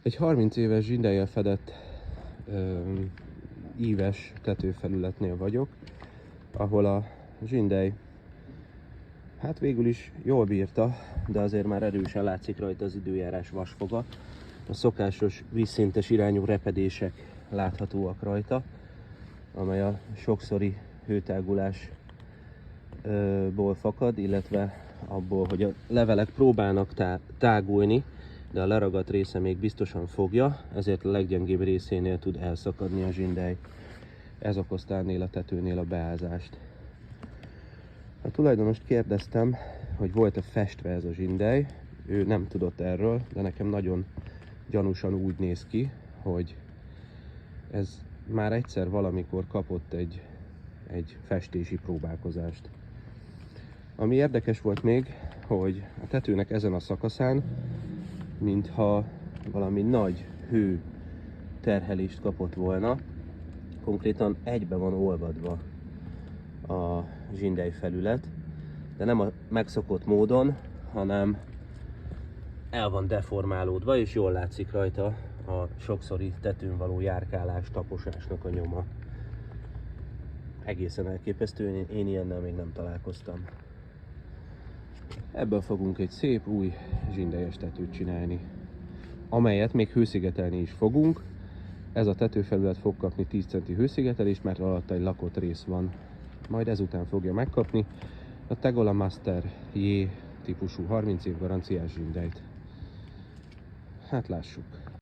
Egy 30 éves zsindellyel fedett íves tetőfelületnél vagyok, ahol a zsindely hát végül is jól bírta, de azért már erősen látszik rajta az időjárás vasfoga. A szokásos vízszintes irányú repedések láthatóak rajta, amely a sokszori hőtágulásból fakad, illetve abból, hogy a levelek próbálnak tágulni, de a leragadt része még biztosan fogja, ezért a leggyengébb részénél tud elszakadni a zsindely. Ez okozta ennél a tetőnél a beázást. A tulajdonost kérdeztem, hogy volt-e festve ez a zsindely. Ő nem tudott erről, de nekem nagyon gyanúsan úgy néz ki, hogy ez már egyszer valamikor kapott egy festési próbálkozást. Ami érdekes volt még, hogy a tetőnek ezen a szakaszán, mintha valami nagy hő terhelést kapott volna, konkrétan egybe van olvadva a zsindely felület, de nem a megszokott módon, hanem el van deformálódva, és jól látszik rajta a sokszori tetőn való járkálás, taposásnak a nyoma. Egészen elképesztő, én ilyennel még nem találkoztam. Ebből fogunk egy szép új zsindelyes tetőt csinálni, amelyet még hőszigetelni is fogunk. Ez a tetőfelület fog kapni 10 cm hőszigetelést, mert alatta egy lakott rész van. Majd ezután fogja megkapni a Tegola Master J típusú 30 év garanciás zsindelyt. Hát lássuk.